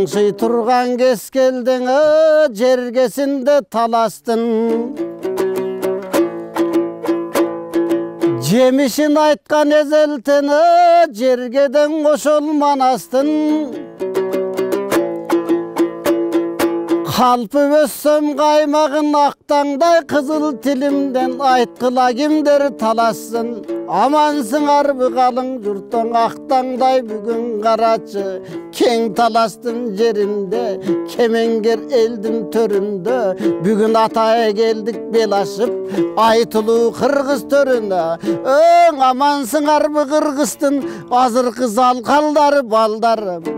Қаңшый тұрған кез келдің, жергесінде таластын. Жемішін айтқан езелтіні, жергеден қошол манастын. Қалпы өссөм қаймағын ақтаңдай, қызыл тілімден айтқыла кімдер таласын. Амансың арбы қалың жұрттың ақтаңдай бүгін қарачы. Кең таластың жерінде, кемеңгер елдің төрінде. Бүгін атая келдік бел ашып, айтылу қырғыз төрінде. Өң амансың арбы қырғыздың, азырқы залқалдары балдарым.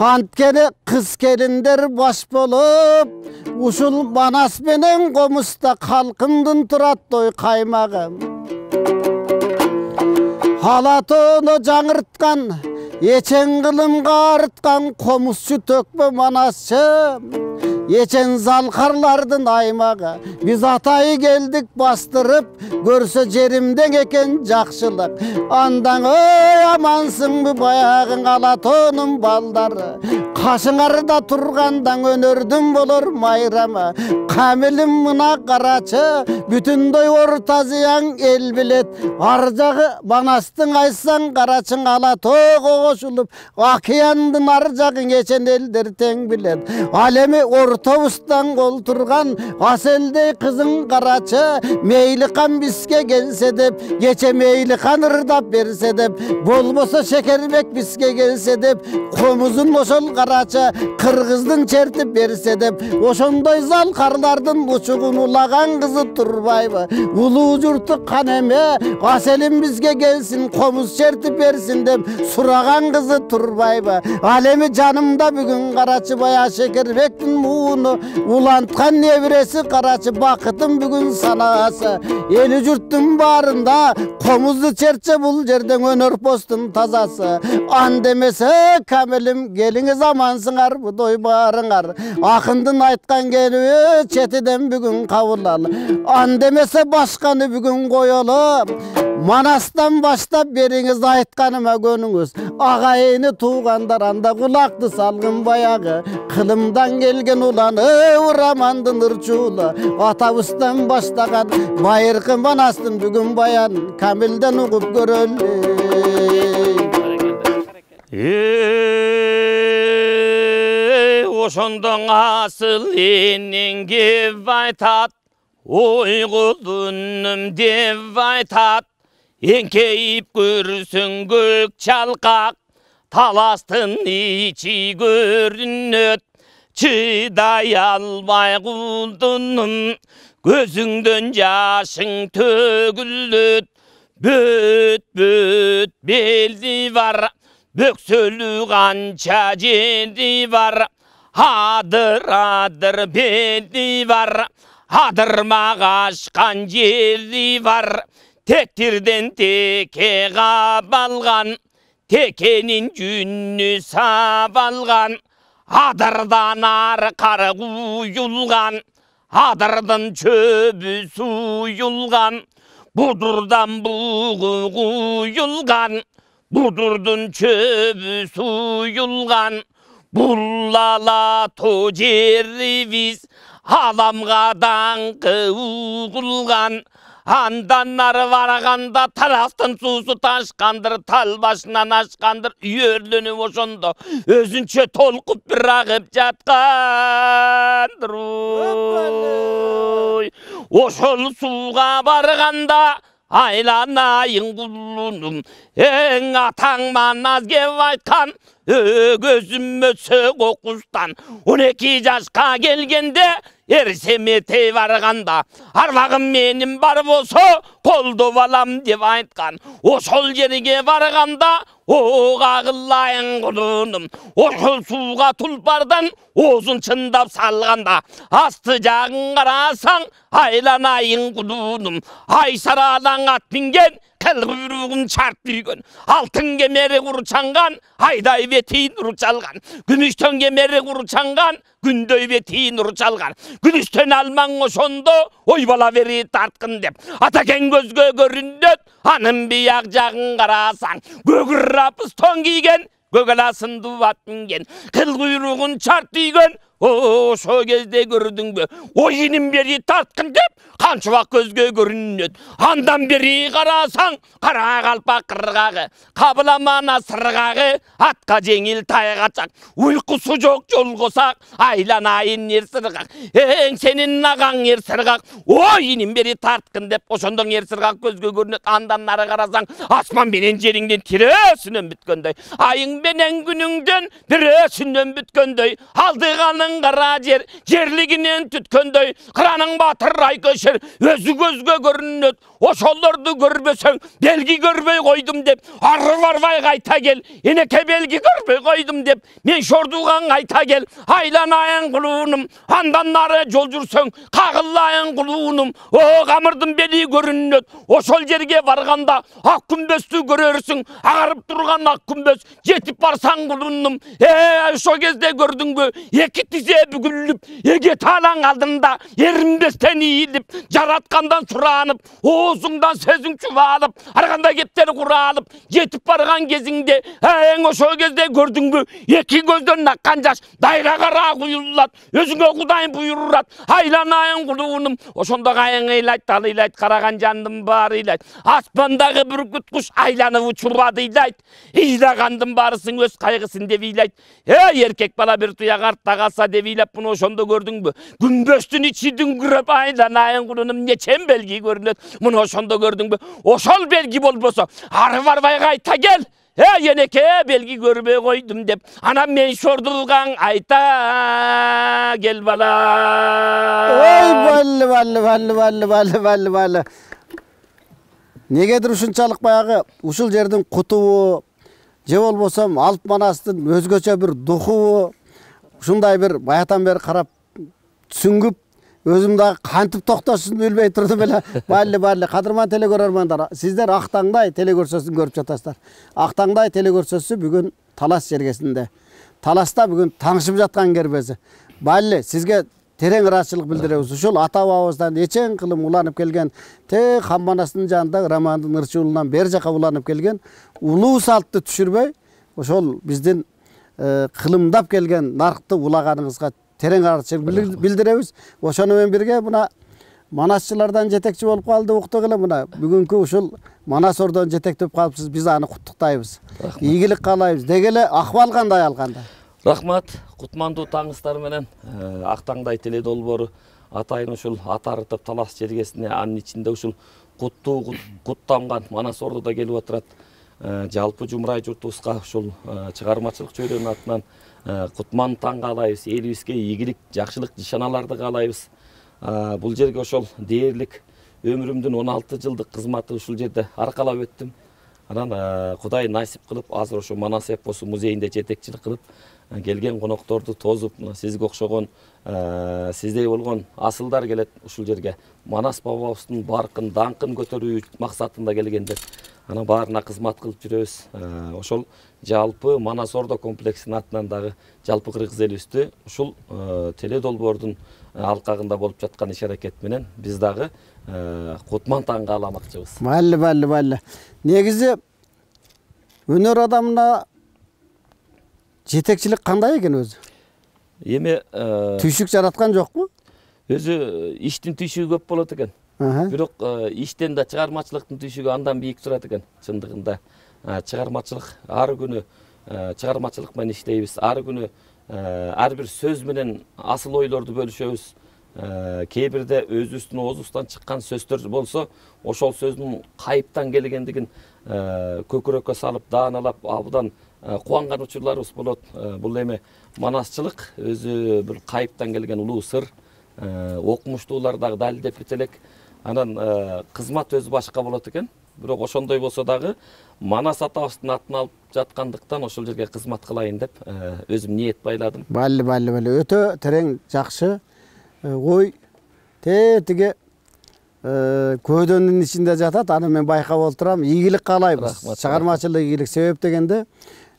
Анткені қыз келіндер баш болып, ушул манас менен қомыста қалқындын тұрат той қаймағым. Алатоны жаңыртқан, ечен қылымға арытқан қомысшы төкпе манасшы. Ечен залқарлардың аймағы, біз атайы келдік бастырып, көрсө жерімден екен жақшылық. Андан ой амансың бі баяғың Алатоның балдары. Қашыңарда тұрғандан өнердің болыр майрама. Қамілім мұна қарачы, бүтіндой ортазияң ел білет. Аржағы банастың айсан қарачың Алатоға қошылып, ақияндың аржағың ечен елдер тең білет. Алемі Ортовыстан қол тұрған аселдей қызың қарачы, мейлі қан біске келсе деп, кече мейлі қан ырдап берсе деп, болмаса шекербек біске келсе деп, қомызын ошол қарачы, қырғыздың чертіп берсе деп, ошондой зал қарлардың ұшығын улаған қызы тұрбайбы. Улу жұрты қан еме, аселім бізге келсін, қомыз чертіп берсін деп, сұраған қызы тұрбайбы. Алемі жанымда бүгін қарачы бая шекербектің мұны, улантқан небіресі қарачы бақытым бүгін санасы. Елі жұрттың барында қомызды черче бұл жерден өнер постың тазасы. Андемесе кәмілім келіңіз амансыңар бұдой барыңар. Ақындың айтқан келуі четеден бүгін қауылал. Андемесе башқаны бүгін қойылып. Манастан баштап беріңіз айтқаныма көніңіз. Ағайыны туғандар анда құлақты салғын баяғы. Қылымдан келген уланы ұрамандың ұрчулы. Атабыстан баштаған байырқы манастың бүгін баян кәмілден ұғып көрілі. Ошондон асыл енен кеп айтат, ой құлыным деп айтат. Еңкейіп көрсің көк чалқақ, таластың ичи көрінөт. Чыдай албай құлдыным, көзіңден жашың төгілөт. Бөт белді бар, бөксөлі қанша жерді бар. Адыр белді бар, адырмағашқан жерді бар. Тектирден теке қабалған, текенің жүнні сабалған. Адырдан арқары құйылған, адырдың чөбі сұйылған. Будырдан бұғы құйылған, будырдың чөбі сұйылған. Бұллала то жері біз, аламға даңқы ұғылған. Андан ары барағанда таластың сусы ташқандыр, тал башынан ашқандыр, үйерленіп ошондо өзінше толқып бір ағып жатқандыр. Ошол суға барғанда айланайын құлыным, ең атаң маназ кеп айтқан, өгөзім өсі қоқыстан. 12 жасқа келгенде ерсемете барғанда, арвағым менің бар болса, қолды балам деп айтқан. Ошол жерге барғанда, оғағылайын құлыным, ошол суға тұлпардан озын чындап салғанда, асты жағын қарасаң, айланайын құлыным, айсарадан ат мінген, қыл құйрығын чарт бүйген, алтын кемері құрчанған, айдай бетейін ұрчалған, күміштен кемері құрчанған, күндөй бетейін ұрчалған, күміштен алмаң ошондо, ой бала бері тартқын деп, атакен көзге көріндет, анын бияқ жағын қарасаң, көгір апыс тон киген, көгаласынды ат мінген, қыл құйрығын чарт үйген, ошо кезде көрдің бе, ойынын бері тартқын деп, қаншуақ көзге көрінеді. Андан бері қарасаң, қара қалпақ қырғағы, қабыламана сырғағы, атқа жеңіл тайғачақ, ұйқысы жоқ жол қосақ, айланайын ер сырғақ, сенің ағаң ер сырғақ, ойынын бері тартқын деп, ошондон ер сырғақ көзге көрінеді. Андан нары қарасаң, аспан менен жеріңден тиресінен бүткөндөй, айың менен күніңден біресінен бүткөндөй, алдығаның қара жер, жерлігінен түткөндөй, қыраның батыр ай көшер, өзі көзге көрінеді. Ошолорды көрбесең, белги көрбей қойдым деп, ары барбай қайта кел, енеке белги көрбей қойдым деп, мен шордуған қайта кел, айланайын құлуыным, андан нары жол жүрсең, қағылайын құлуыным, қамырдың бели көрінеді. Ошол жерге барғанда, ақ күмбесті көрерсің, ағарып тұрған ақ күмбес, жетіп барсаң құлуыным, ошо кезде көрдің бе, екі тізе бүгіліп, еге талаң алдында, ерінбестен иіліп, жаратқандан сұранып, оозыңдан сезің чубалып, арғанда кептер құралып, жетіп барған кезіңде, ошо кезде көрдің бе, екі көзден аққан жаш, дайра қара құйылат, өзіңе құдайын бұйырат, айланайын құлуыным, ошонда қайын ыйлайт, талыйлайт, қараған жандым бар ыйлайт, аспандағы бүркіт құш айланып ұшырады ыйлайт, ыйлағандың барысың өз қайғысын деп ыйлайт, еркек бала бір тұяқ артта қалса деп ыйлап, бұны ошонда көрдің бе, күмбөстің içi дүңгіріп айланайын құлуыным, нечен белги көрінеді, мұны ошондо көрдің бе, ошол белги болбосо, ары барбай қайта кел, енеке белги көрбей қойдым деп, анам мен шордулған айта кел бала. Ой, балли. Негедір ушунчалык баягы ушул жердин кутубу, же болбосом Алп Манастын өзгөчө бир духубу, ушундай бир баятан бери карап түсүнгүп, өзім дағы қантып тоқтасын өлбей тұрдым еле. Балли. Қадырман телегөрөрмандар, сіздер Ақтаңдай телегөрсөсін көріп жатасыздар. Ақтаңдай телегөрсөсі бүгін Талас жергесінде. Таласта бүгін таңшып жатқан кербесі. Балли, сізге терең ыраачылык билдиребиз. Ушул ата бабабыздан эчен кылым уланып келген, те Хамбанастын жанында Романдын ырчуулунан бер жака уланып келген, улуу салтты түшүрбөй, ошол биздин кылымдап келген наркты улаганыңызга терең ыраачылык билдиребиз. Ошону менен бирге мына манасчылардан жетекчи болуп калды уктук эле, мына бүгүнкү ушул Манас ордон жетектеп калыпсыз, биз аны куттуктайбыз. Ийгилик каалайбыз. Деги эле акыбал кандай алганда? Рахмат, кутмандуу таңыстар менен Ақтаңдай теле долбоору атайын ушул атарытып Талас жергесине, анын ичинде ушул куттамган Манас ордодо келип отурат. Жалпы жумрай журтубузга ушул чыгармачылык чөйрөнүн атынан кутман таң каалайбыз, элибизге ийгилик, жакшылык нишаналарды каалайбыз. Бул жерге ошол дээрлик өмүрүмдүн 16 жылдык кызматы ушул жерде аркалап өттүм. Анан Кудай насип кылып, азыр ошо Манас эпосу музейинде жетекчилик кылып, келген конокторду тозуп, сизге окшогон, сиздей болгон асылдар келет ушул жерге. Манас бабабыздын баркын, даңкын көтөрүү максатында келгендер. Анан баарына кызмат кылып жүрөбүз. Ошол жалпы Манас Ордо комплексинин атынан дагы жалпы кыргыз элибизде ушул теле долбоордун алкагында болуп жаткан иш-аракет менен биз дагы кутман таң кааламакчыбыз. Балли. Негизи өнөр адамына жетекчилик кандай экен өзү? Эми түйшүк жараткан жокпу? Өзү иштин түйшүгү көп болот экен. Бирок иштен да чыгармачылыктын түйшүгү андан бийик турат экен. Чындыгында чыгармачылык ар күнү чыгармачылык менен иштейбиз. Ар күнү ар бир сөз менен асыл ойлорду бөлүшөбүз. Кээ бирде өзүбүздүн оозубуздан чыккан сөздөр болсо, ошол сөздүн кайыптан келгендигин көкүрөккө салып, дааналап, абдан кубанган учурларыбыз болот. Бул эми манасчылык өзү бир кайыптан келген улуу сыр. Окумуштуулар дагы далилдеп кете элек. Анан кызмат өзү башка болот экен. Бирок ошондой болсо дагы Манас атабыздын атын алып жаткандыктан ошол жерге кызмат кылайын деп өзүм ниет байладым. Балли. Өтө терең жакшы ой. Тиги көйдөнүн ичинде жатат. Аны мен байкап отурам. Ийгилик каалайбыз. Чыгармачылык ийгилик. Себеп дегенде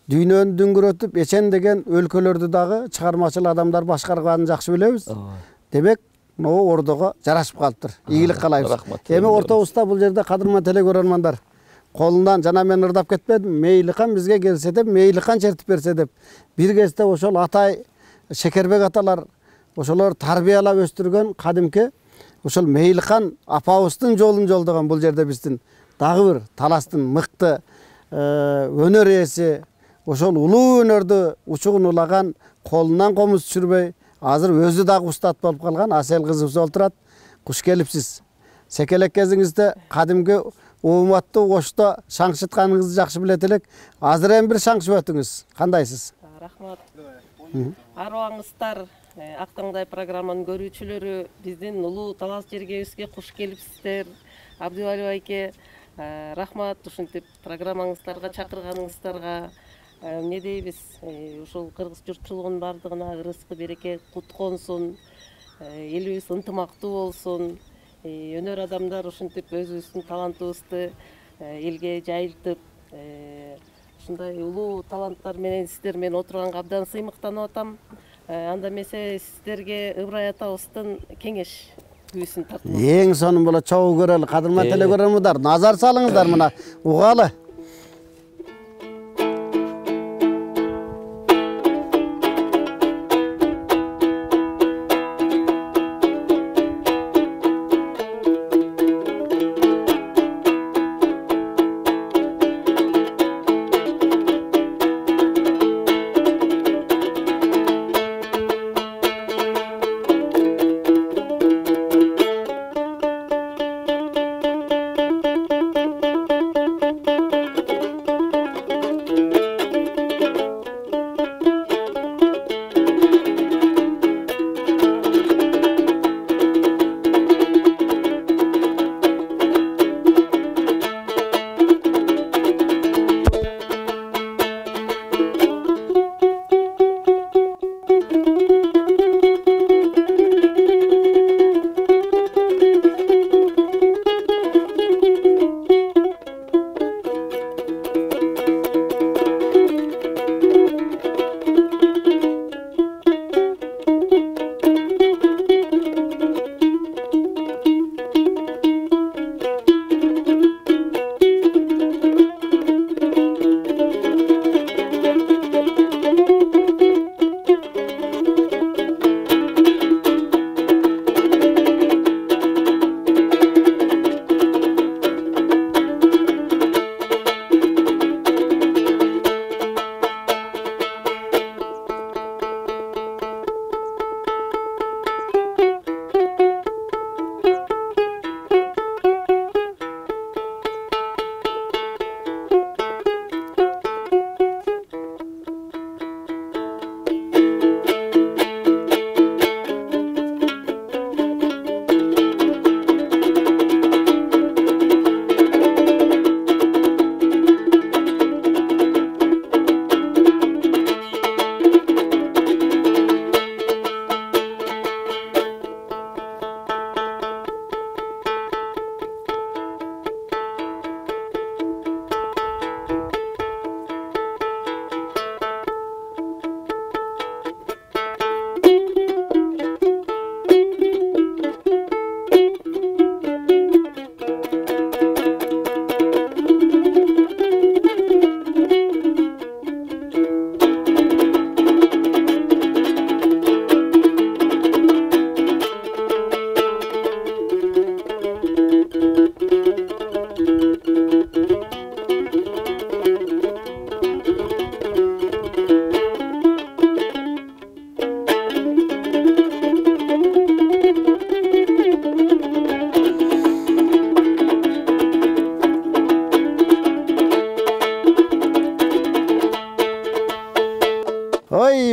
дүйнөнү дүңгүрөтүп, эчен деген өлкөлөрдү дагы чыгармачыл адамдар башкарганын жакшы билебиз. Демек, могу ордого жарашып калыптыр. Ийгилик каалайбыз. Эми ортобузда бул жерде кадырман теле көрөрмандар. колунан жана мен ырдап кетпедим, Мейлихан бизге келсе деп, Мейлихан чертип берсе деп. Бир кезде ошол атай Шекербек аталар ошолор тарбиялап өстүргөн кадимки ошол Мейлихан апабыздын жолун жолдогон бул жерде биздин дагы бир таластын мыкты өнөр ээси, ошол улуу өнөрдү учугун улаган, колунан комуз түшүрбөй, азыр өзү дагы устат болуп калган Асел кызыбыз олтурат. Куш келипсиз. Секелек кезиңизде кадимки ууматтуу кошто шаңшытканыңызды жакшы билет элек. Азыр эми бир шаңшып өтүңүз. Кандайсыз? Рахмат. Арыбаңыздар, Актаңдай программанын көрүүчүлөрү, биздин улуу талас жергебизге куш келипсиздер. Абдывалиев айке, рахмат ушинтип программаңыздарга чакырганыңыздарга. Эмне дейбиз? Ушул кыргыз журтчулугунун бардыгына ырыскы береке кут консун. Элибиз ынтымактуу болсун. Өнөр адамдар ушинтип өзүбүздүн талантыбызды элге жайылтып, ушундай улуу таланттар менен сиздер менен отурганга абдан сыймыктанып атам. Анда эмесе сиздерге Ыбырай атабыздын кеңеш күүсүн тартып. Эң сонун болот, чогуу көрөлү, кадырман телекөрөрмүндар, назар салыңыздар мына, угалы.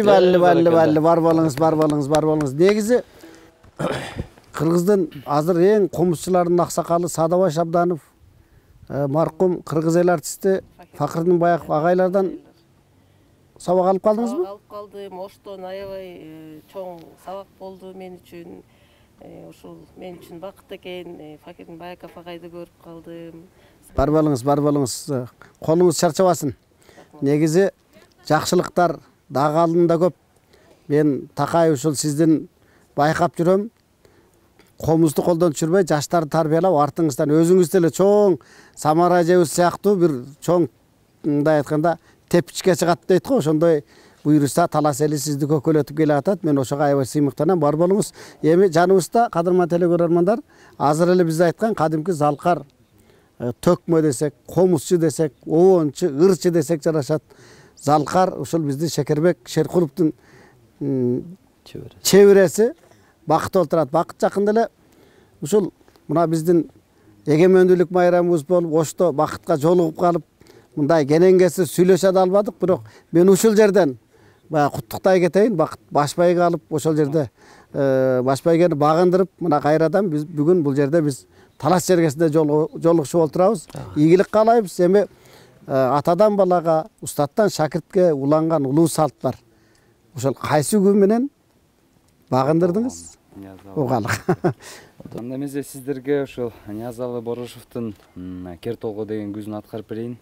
Balli бар болыңыз. Негизи Кыргыздын азыр эң комузчуларынын аксакалы Садабай Шабданов, маркум кыргыз эл артисти Факырдин Баяк агайлардан сабак алып калдыңызбы? Алып калдым. Оштон аябай чоң сабак болду мен үчүн. Ушул мен үчүн бакыт экен. Факырдин Баяков агайды көрүп калдым. Бар болуңуз. Колуңуз чарчабасын. Негизи жакшылыктар дагы алдында көп. Мен Такай ушул сиздин байкап жүрөм. комузду колдон түшүрбөй жаштарды тарбиялап артыңыздан өзүңүз деле чоң Самара эжебиз сыяктуу бир чоң мындай айтканда тепичке чыгат дейт го, ошондой буйруса талас эли сизди көкөлөтүп келатат. Мен ошого аябай сыймыктанам. Бар болуңуз. Эми жаныбызда кадырман телекөрөрмандар азыр эле биз айткан кадимки залкар төкмө десек, комузчу десек, оончу, ырчы десек жарашат. Залкар ушул биздин Шекербек Шеркуловдун чебиреси Бакыт олтурат. Бакыт жакында эле ушул мына биздин эгемендүүлүк майрамыбыз болуп, Ошто Бакытка жолугуп калып, мындай кененгеси сүйлөшө да албадык, бирок мен ушул жерден баягы куттуктай кетейин. Бакыт башбайга алып, ошол жерде башбайгени багындырып, мына кайрадан биз бүгүн бул жерде биз талас жергесинде жолугушуп отурабыз. Ийгилик каалайбыз. Эми атадан балага, устаттан шакиртке уланган улуу салт бар. Ошол кайсы күн менен багындырдыңыз? Угалык. Анда эмесе сиздерге ошол Ниязалы Борушевдун Кер толго деген күзүн аткарып берейин.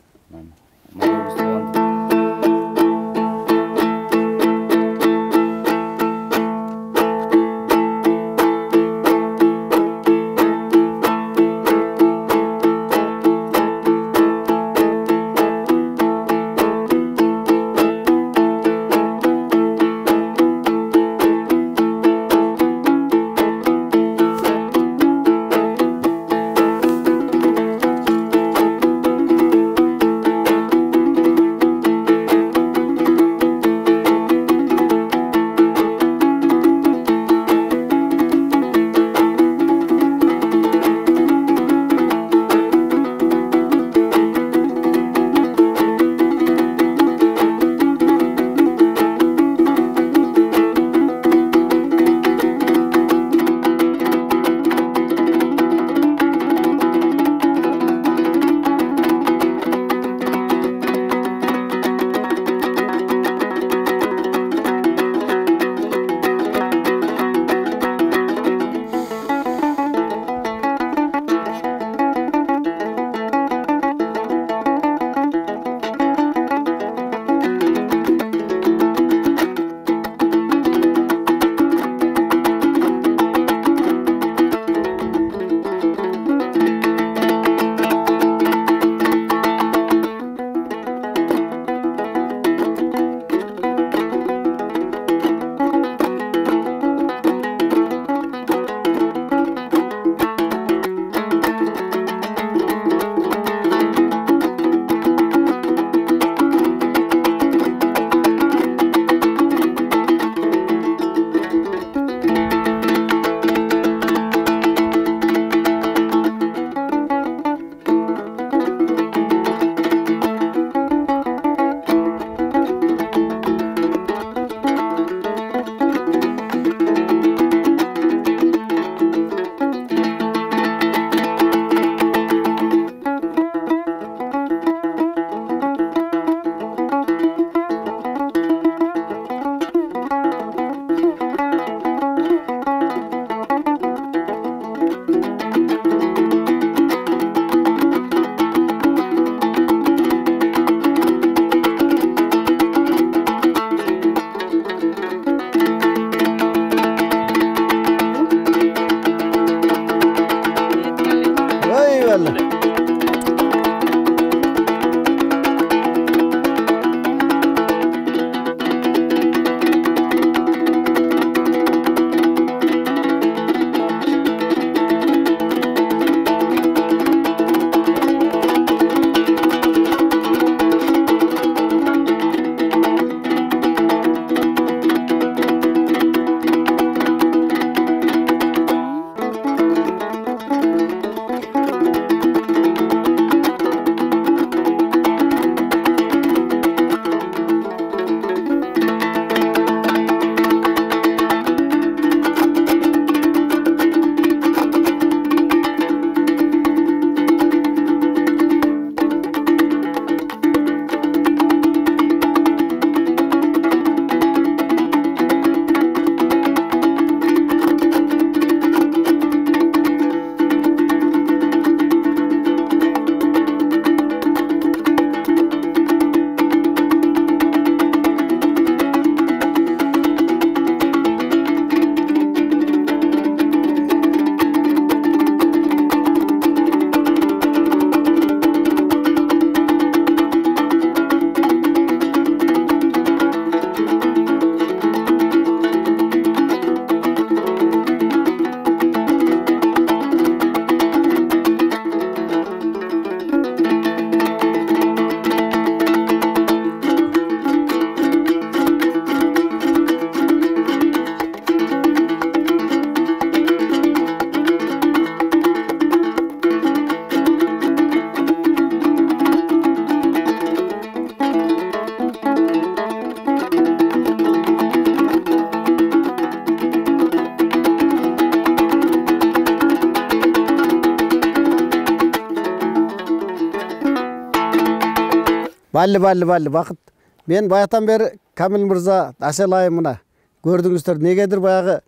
балли бақыт. Мен баятан бері Камил мырза, Асел айым мына көрдіңіздер, негедір баяғы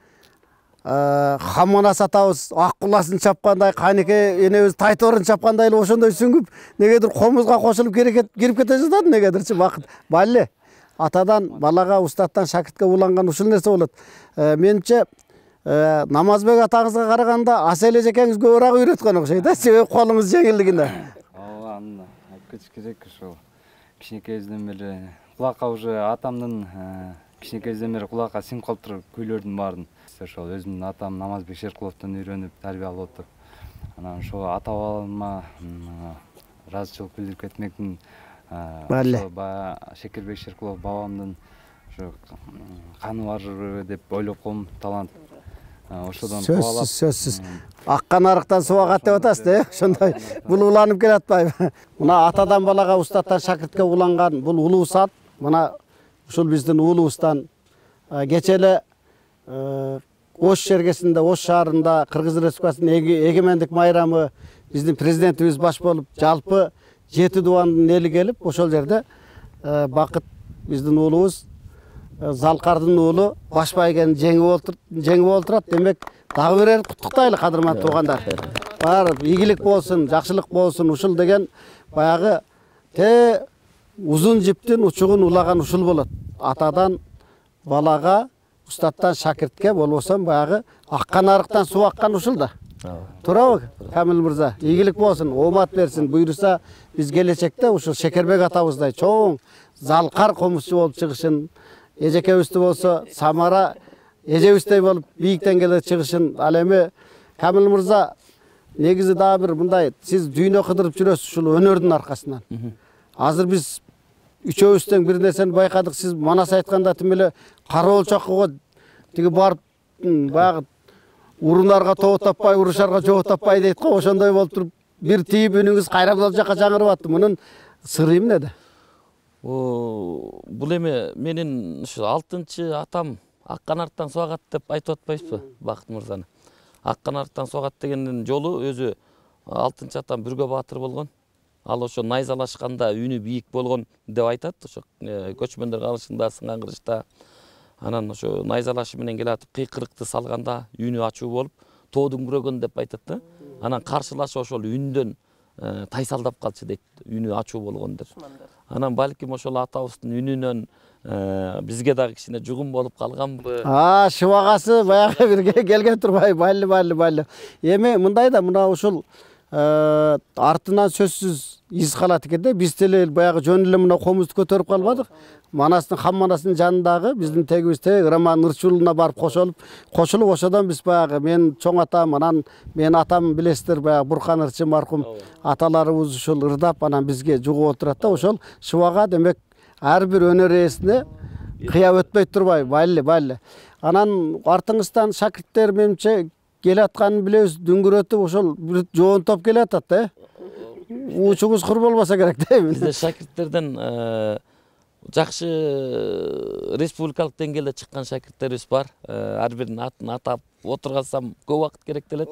хамманас атабыз аққуласын чапқандай, Қанеке енебіз тайторын чапқандай ошондой сүңгүп, негедір қомызға қосылып кирип кете жатады, негедірчи бақыт. Балли, атадан балаға, устаттан шәкіртке уланган ушул нерсе болот. Менимче Намазбек атаңызға қарағанда Асел эжекеңиз көбүрөөк үйрөткөн окшойт, себеби колуңуз жеңилдигинде. Ооба, аны айтып кетиш керек ошол. Кичинекейибизден бери кулакка уже атамдын кичинекейибизден бери кулакка сиңип калыптыр күйлөрдүн баарын. Ошол өзүмдүн атам Намазбек Шеркуловдон үйрөнүп тарбия алып отур. Анан ошо ата бабама ыраазычылык билдирип кетмекмин. Ошо баягы Шекербек Шеркулов бабамдын ошо каны бар деп ойлоп коем, талант. Ошодон кубалап. Сөзсүз. Аккан арыктан суу агат деп атасыз, ошондой бул уланып келе атпайбы? Мына атадан балага, устаттан шакиртке уланган бул улуу саат, мына ушул биздин уулубуздан кече эле Ош жергесинде, Ош шаарында Кыргыз Республикасынын эгемендик майрамы биздин президентибиз баш болуп, жалпы 7 дубандын эли келип, ошол жерде Бакыт биздин уулубуз Залкардын уулу баш байгени жеңип олтурат. Демек, дагы бир куттуктайлы, кадырман туугандар. Бар ийгилик болсун, жакшылык болсун, ушул деген баягы узун жиптин учугун улаган ушул болот. Атадан балага, устаттан шакиртке, болбосо баягы аккан арыктан суу аккан ушул да. Туурабы, Камил мырза? Ийгилик болсун, оомат берсин. Буйруса биз келечекте ушул Шекербек атабыздай чоң залкар комузчу болуп чыгышын, эжекебизди болсо Самара эжебиздей болуп бийиктен келе чыгышын. Ал эми Камил мырза негизи дагы бир мындай, сиз дүйнө кыдырып жүрөсүз ушул өнөрдүн аркасынан. Азыр биз үчөөбүздөн бир нерсени байкадык. Сиз манас айтканда тим эле кара болчокко тиги барып баягы урунарга тоо таппай, урушарга жоо таппай дейт го, ошондой болуп туруп бир тийип үнүңүз кайра бул жака жаңырып атты. Мунун сыры эмнеде? Бул эми менин ушу 6-чы атам аккан арттан суу агат деп айтып атпайсызбы, Бакыт мырзаны? Аккан арттан суу агат дегендин жолу өзү 6-чы атам Бүргө баатыр болгон. Ал ошо найзалашканда үнү бийик болгон деп айтат. Ошо көчмөндөр калышында, сынган кырышта. Анан ошо найзалашы менен келатып кыйкырыкты салганда үнү ачуу болуп, тоодун күрөгөн деп айтат да. Анан каршылашы ошол үндөн тайсалдап калчу дейт, үнү ачуу болгондор. Анан балким ошол атабыздын үнүнөн бизге дагы кичине жугум болуп калганбы? Шыбагасы баягы бирге келген турбай, балли. Эми мындай да, мына ушул артынан сөзсүз из калат экен да. Биз деле баягы жөн эле мына комузду көтөрүп калбадык. Манастын Хамманастын жанындагы биздин тегибиз Раман Ырчуулуна барып кошулуп, ошодон биз баягы мен чоң атам, анан мен атам билесиздер, баягы Буркан Ырчы маркум аталарыбыз ушул ырдап анан бизге жугуп отурат да. Ошол шыбага демек ар бир өнөр ээсине кыя өтпөй турбай, балли. Анан артыңыздан шакирттер менимче келе атканын билебиз, дүңгүрөтүп ошол бир жоонтоп келе атат Учуңуз кур болбосо керек дейм. Бизде шакирттерден жакшы республикалык деңгээлде чыккан шакирттерибиз бар. Ар биринин атын атап отургансам көп убакыт керектелет.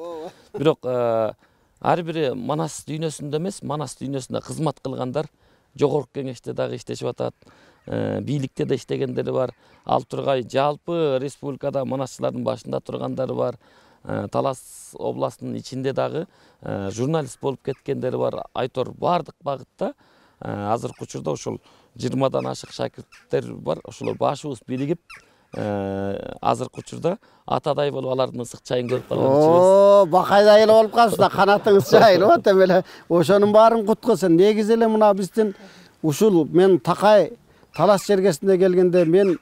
Бирок ар бири Манас дүйнөсүндө эмес, Манас дүйнөсүндө кызмат кылгандар. Жогорку кеңеште дагы иштешип атат. Бийликте да иштегендери бар. Ал тургай жалпы республикада манасчылардын башында тургандары бар. Талас областынын ичинде дагы журналист болуп кеткендери бар. Айтор бардык багытта азыркы учурда ошол 20дан ашык шакирттер бар. Ошолор башыбыз биригип азыркы учурда атадай болуп алардын ысык чайын көрүп калган. Бакайдай эле болуп калыпсыз да, канатыңыз жайылып атып эле ошонун баарын куткусын. Негизи эле мына биздин ушул мен Такай Талас жергесинде келгенде мен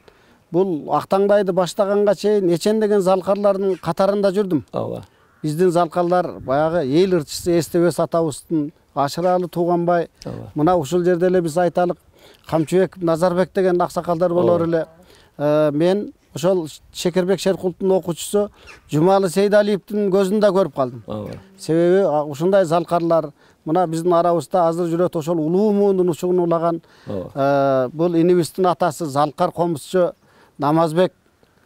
бул Актаңдайды баштаганга чейин эчендеген залкарлардын катарында жүрдүм. Ооба. Биздин залкарлар баягы эл ырчысы Эстебес атабыздын Ашыралы Тууганбай. Мына ушул жерде эле биз айталык Камчыбек Назарбек деген аксакалдар болор эле. Мен ошол Шекербек Шеркуловдун окуучусу Жумалы Сейдалиевдин көзүндө көрүп калдым. Себеби ушундай залкарлар мына биздин арабызда азыр жүрөт, ошол улуу муундун учугун улаган бул инибиздин атасы залкар комузчу Намазбек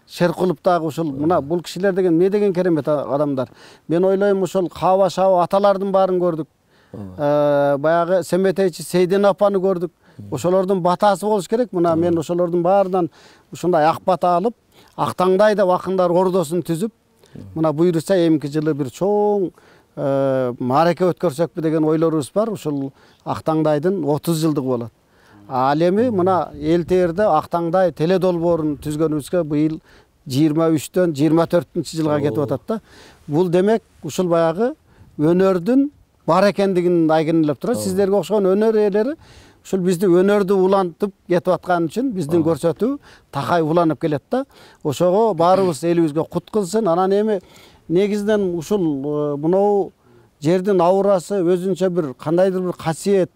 Шеркулов дагы ушул мына бул кишилер деген эмне деген керемет адамдар. Мен ойлойм ушул каба шаба аталардын баарын көрдүк. баягы Семетейчи Сейден апаны көрдүк. Ошолордун батасы болуш керек. Мына мен ошолордун баарынан ушундай ак бата алып, Актаңдай деп акындар ордосун түзүп, мына буйрса эмки жылы бир чоң маареке өткөрсөкпү деген ойлорубуз бар. Ушул Актаңдайдын 30 жылдыгы болот. Ал эми мына Элтерде Актаңдай теле долбоорун түзгөнүбүзгө быйыл 23-төн 24-жылга кетип атат да. Бул демек ушул баягы өнөрдүн бар экендигин айгинелеп турат. Сиздерге окшогон өнөр ээлери ушул бизди өнөрдү улантып кетип аткан үчүн биздин көрсөтүү такай уланып келет да. Ошого баарыбыз элибизге кут кылсын. Анан эми негизинен ушул мынау жердин аурасы өзүнчө бир кандайдыр бир касиет.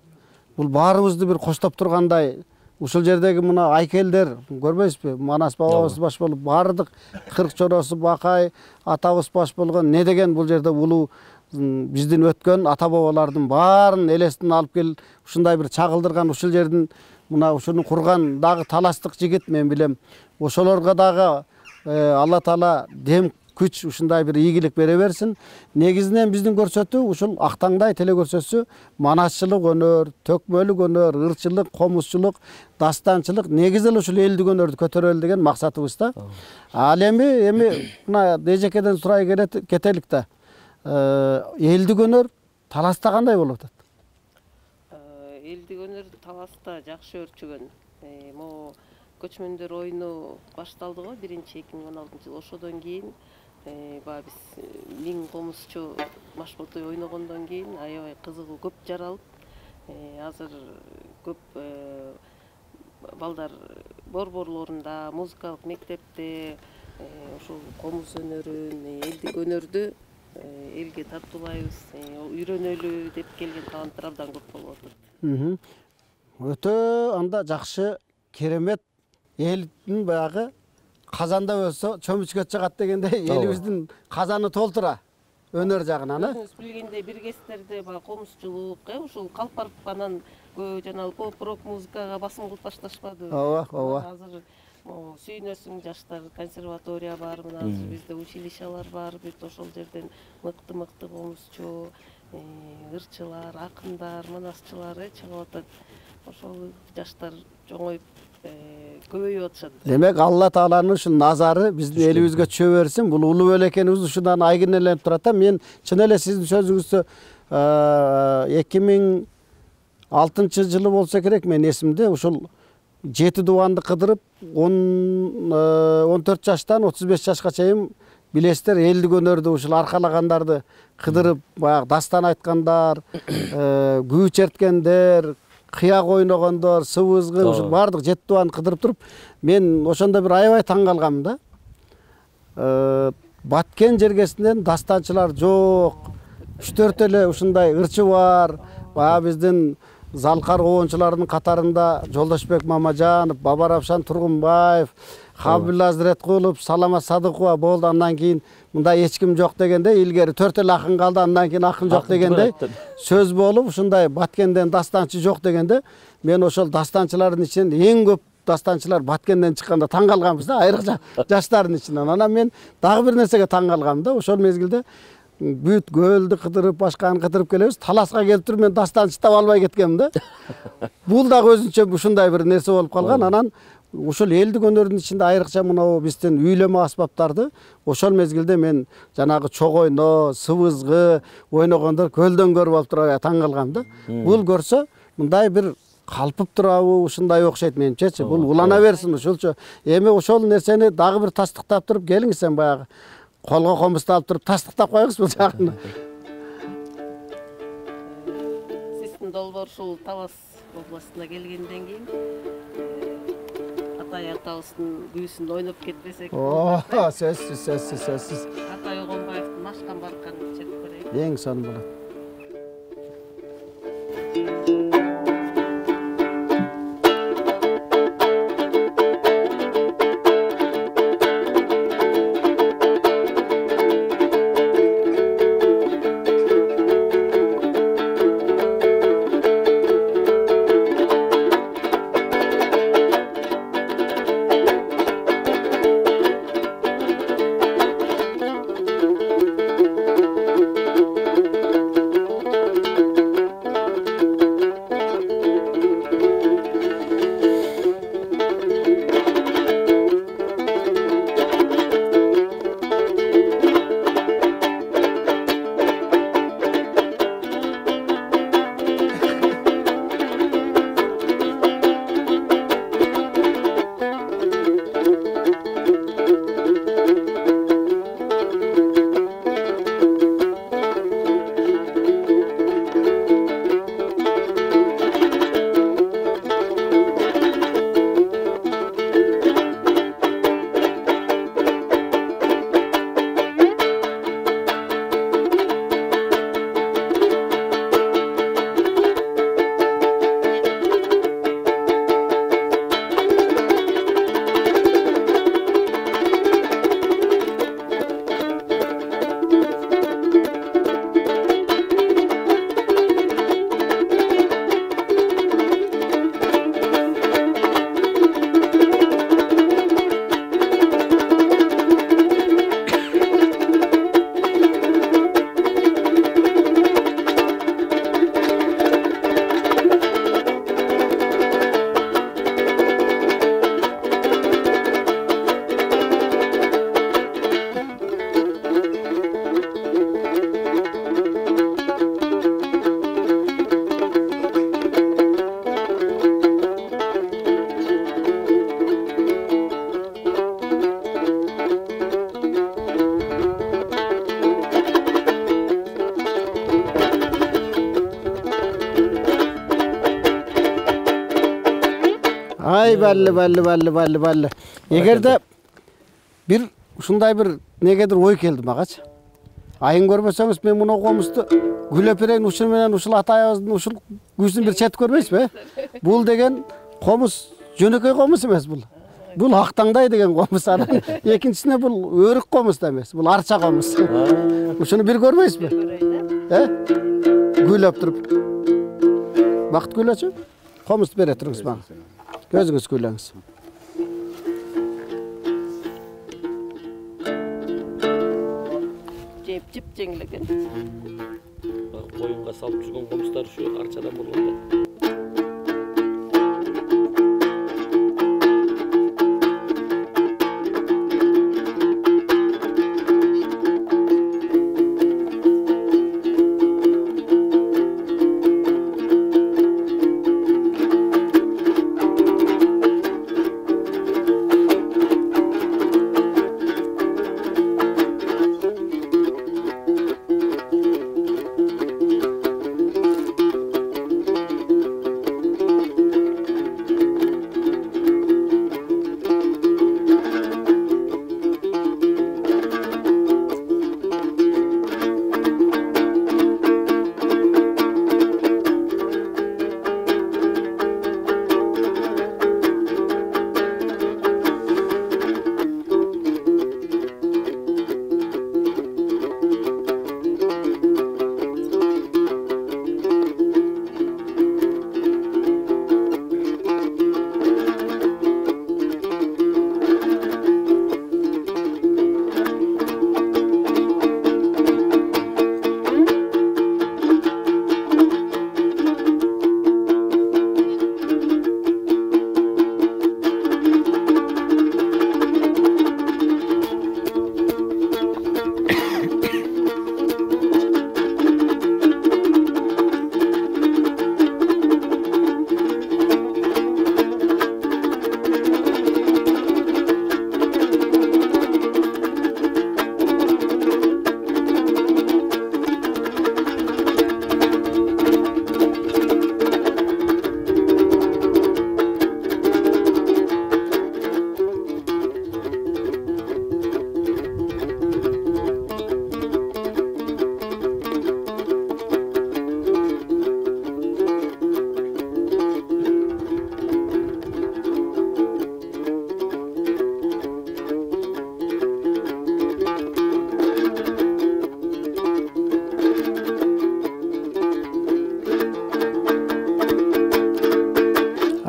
Бул баарыбызды бир коштоп тургандай. Ушул жердеги мына айкелдер көрбөйсүзбү? Манас бабабыз баш болуп бардык 40 чоросу Бакай атабыз баш болгон. Не деген бул жерде улуу биздин өткөн ата бабалардын баарын элестин алып келип ушундай бир чагылдырган ушул жердин мына ушуну курган дагы таластык жигит мен билем. Ошолорго дагы Алла Таала дем күч ушундай бир ийгилик бере берсин. Негизинен биздин көрсөтүү ушул Актаңдай теле көрсөтсү манасчылык өнөр, төкмөлүк өнөр, ырчылык, комузчулук, дастанчылык негизи эле ушул элдик өнөрдү көтөрөлү деген максатыбыз да. Ал эми мына Дежекеден сурай кетелик да. Элдик өнөр таласта кандай болуп атат? Элдик өнөр таласта жакшы өрчүгөн. Могу көчмөндөр оюну башталды го 2016-жылы. Ошодон кийин биз 1000 комузчу машботой ойногондон кийин аябай кызыгуу көп жаралып, азыр көп балдар борборлорунда, музыкалык мектепте ушул комуз өнөрүн, элдик өнөрдү элге тартуулайбыз, үйрөнөлү деп келген таланттар абдан көп болуп атат. Өтө анда жакшы, керемет элдин баягы казанда өссө чөмүчкө чыгат дегендей элибиздин казаны толтура өнөр жагынан. Өзүңүз билгендей бир кездерде баягы комузчулук, ушул калп барып анан жанагы поп-рок музыкага басым кылып башташпады. Ооба. Азыр сүйүнөсүң жаштар, консерватория бар, мына азыр бизде училищалар бар, бүт ошол жерден мыкты комузчу, ырчылар, акындар, манасчылар чыгып атат. Ошол жаштар жоңоюп көбөйүп атышат. Демек Алла Тааланын ушул назары биздин элибизге түшө берсин. Бул улуу эл экенибиз ушундан айгинеленип турат да. Мен чын эле сиздин сөзүңүздү 2006-жылы болсо керек, мен эсимде ушул 7 дубанды кыдырып 14 жаштан 35 жашка чейин билесиздер элдик өнөрдү ушул аркалагандарды кыдырып баягы дастан айткандар, күү черткендер, кыяк ойногондор, сыбызгы ушул бардык 7 дубанды кыдырып туруп, мен ошондо бир аябай таң калгам да. Баткен жергесинен дастанчылар жок. 3-4 эле ушундай ырчы бар. Баягы биздин Залкар оончулардын катарында Жолдошбек Мамажанов, Баба Равшан Тургунбаев, Хабибул Азыреткулов, Салама Садыкова болду. Андан кийин мындай эч ким жок дегенде, илгери 4 эле акын калды, андан кийин акын жок дегенде сөз болуп, ушундай Баткенден дастанчы жок дегенде, мен ошол дастанчылардын ичинен эң көп дастанчылар Баткенден чыкканда таң калганбыз да, айрыкча жаштардын ичинен. Анан мен дагы бир нерсеге таң калгам да, ошол мезгилде бүт көлдү кыдырып, башканы кыдырып келебиз. Таласка келип туруп мен дастанчы таба албай кеткенмин да. Бул дагы өзүнчө ушундай бир нерсе болуп калган. Анан ушул элдик өнөрдүн ичинде айрыкча мынау биздин үйлөмө аспаптарды ошол мезгилде мен жанагы чок ойно, сыбызгы ойногондор көлдөн көрүп алып туруп таң калгам да. Бул көрсө мындай бир калпып турабы, ушундай окшойт менимчечи. Бул улана берсин ушулчу. Эми ошол нерсени дагы бир тастыктап туруп келиңиз, сен баягы колго комузду алып туруп тастыктап коюңуз бул жагын. Сиздин долбоор ушул Талас областына келгенден кийин Атай атабыздын күүсүн ойноп кетпесек. Сөзсүз. Атай Огонбаевдин Машкан баркан чечип көрөйүн. Эң сонун болот. Ай балли. Эгерде бир ушундай бир негедир ой келди магачы. Айын көрбөсөңүз мен муну комузду Гүлөперен ушул менен ушул атайыбыздын ушул күүсүн бир чет көрбөйсүзбү? Бул деген комуз жөнөкөй комуз эмес бул. Бул Актаңдай деген комуз анан экинчисине бул өрүк комуз да эмес, бул арча комуз. Ушуну бир көрбөйсүзбү? Гүлөп туруп. Бакыт гүлөчү? Комузду бере туруңуз мага. Көзүңүз гүлөңүз. Жеп жеңилген. Коюнга салып жүргөн комуздар ушу арчадан болгон.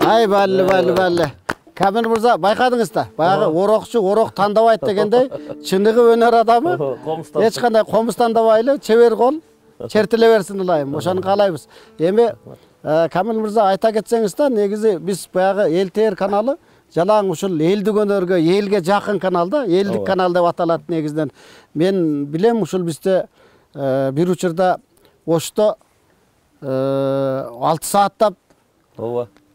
Ай балли. Камил Мырза, байкадыңыз да? Баягы орокчу орок тандабайт дегендей, чыныгы өнөр адамы эч кандай комуз тандабайлы, чебер кол, чертиле берсин ылайым. Ошону каалайбыз. Эми Камил Мырза айта кетсеңиз да, негизи биз баягы эл-тээр каналы жалаң ушул элдик өнөргө, элге жакын канал да, элдик канал деп аталат негизинен. Мен билем ушул бизде бир учурда Ошто 6 сааттап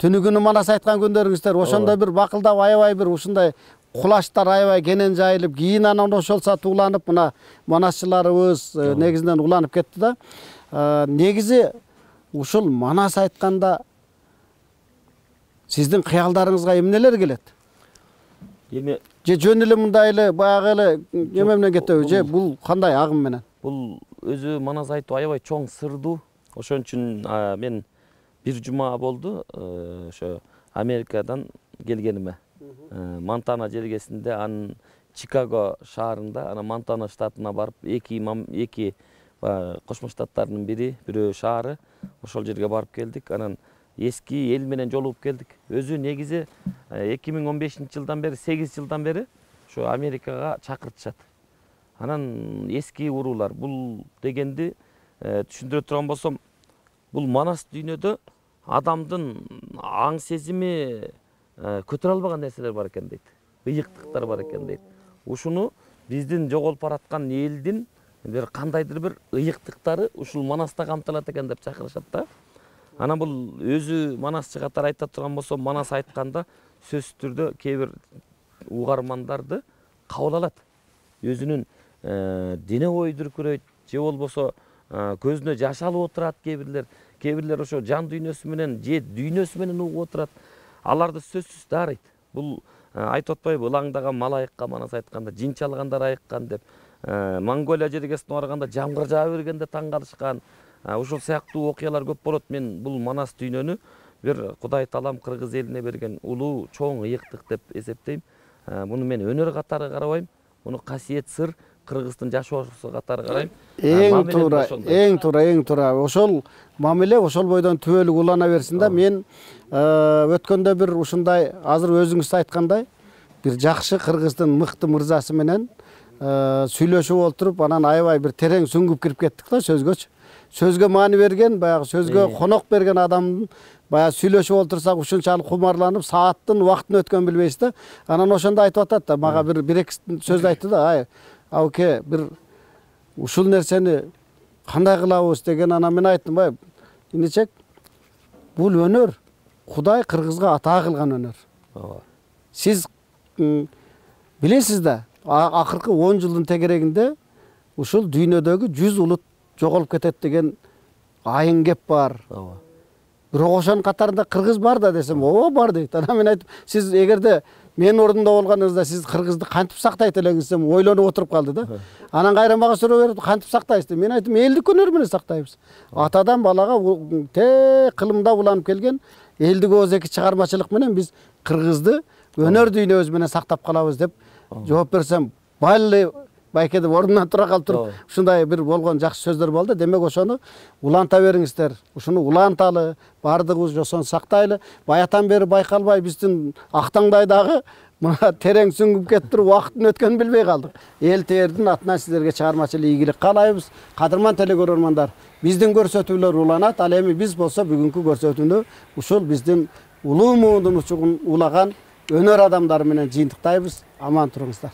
түнүгүнү манас айткан күндөрүңүздөр, ошондой бир бакылдап аябай бир ушундай кулаштар аябай кенен жайылып, кийин анан ошол саат уланып, мына манасчыларыбыз негизинен уланып кетти да. Негизи ушул манас айтканда сиздин кыялдарыңызга эмнелер келет? Эми же жөн эле мындай эле баягы эле эме менен кетеби, же бул кандай агым менен? Бул өзү манас айтуу аябай чоң сырдуу. Ошон үчүн мен бир жума болду ошо Америкадан келгениме. Монтана жергесинде, анын Чикаго шаарында, анан Монтана штатына барып, эки Кошмо Штаттардын бири, бирөө шаары, ошол жерге барып келдик. Анан эски эл менен жолугуп келдик. Өзү негизи 2015-жылдан бери, 8 жылдан бери ошо Америкага чакыртышат. Анан эски уруулар, бул дегенди түшүндүрө турган болсом, бул манас дүйнөдө адамдын аң сезими көтөрө албаган нерселер бар экен дейт. Ыйыктыктар бар экен дейт. Ушуну биздин жоголуп бараткан элдин бир кандайдыр бир ыйыктыктары ушул манаста камтылат экен деп чакырышат да. Анан бул өзү манасчы катары айта турган болсом, манас айтканда сөзсүз түрдө кээ бир угармандарды кабыл алат. Өзүнүн дене бою дүркүрөйт, же болбосо көзүнө жаш алып отурат кээ бирлер ошо жан дүйнөсү менен, же дүйнөсү менен угуп отурат. аларды сөзсүз дарыйт. Бул айтып атпайбы, ылаңдаган мал айыкка манас айтканда, жин чалгандар айыккан деп. Монголия жергесине барганда жамгыр жаа бергенде таң калышкан. Ушул сыяктуу окуялар көп болот. Мен бул манас дүйнөнү бир Кудай таалам кыргыз элине берген улуу чоң ыйыктык деп эсептейм. Муну мен өнөр катары карабайм. Муну касиет сыр кыргыздын жашоосу катары карайм. Эң туура. Ошол мамиле ошол бойдон түбөлүк улана берсин да. Мен өткөндө бир ушундай азыр өзүңүз айткандай бир жакшы кыргыздын мыкты мырзасы менен сүйлөшүп отуруп, анан аябай бир терең сүңгүп кирип кеттик да сөзгөчү. Сөзгө маани берген, баягы сөзгө конок берген адамдын баягы сүйлөшүп отурсак ушунчалык кумарланып, сааттын убактын өткөнүн билбейсиз да. Анан ошондо айтып атат да, мага бир эки сөз айтты да, Ауке, бир ушул нерсени кандай кылабыз деген. Анан мен айттым, инечек, бул өнөр Кудай кыргызга ата кылган өнөр. Сиз билесиз да, акыркы 10 жылдын тегерегинде ушул дүйнөдөгү 100 улут жоголуп кетет деген айын кеп бар. Бирок ошонун катарында кыргыз бар да десем, бар дейт. Анан мен айттым, сиз эгерде менин ордумда болгонуңузда сиз кыргызды кантип сактайт элеңиз десем, ойлонуп отуруп калды да. Анан кайра мага суроо берип, кантип сактайсыз деп. Мен айттым, элдик өнөр менен сактайбыз. Атадан балага те кылымда уланып келген элдик ооз эки чыгармачылык менен биз кыргызды өнөр дүйнөбүз менен сактап калабыз деп жооп берсем, балли байке деп ордунан тура калып туруп, ушундай бир болгон жакшы сөздөр болду. Демек ошону уланта бериңиздер. Ушуну уланталы, бардыгыбыз ошону сактайлы. Баятан бери байкалбай биздин Актаңдай дагы мына терең сүңгүп кетип туруп убакыттын өткөнүн билбей калдык. Эл тердин атынан сиздерге чыгармачыл ийгилик каалайбыз. Кадырман телекөрөрмандар, биздин көрсөтүүлөр уланат. Ал эми биз болсо бүгүнкү көрсөтүүнү ушул биздин улуу муундун учугун улаган өнөр адамдары менен жыйынтыктайбыз. Аман туруңуздар.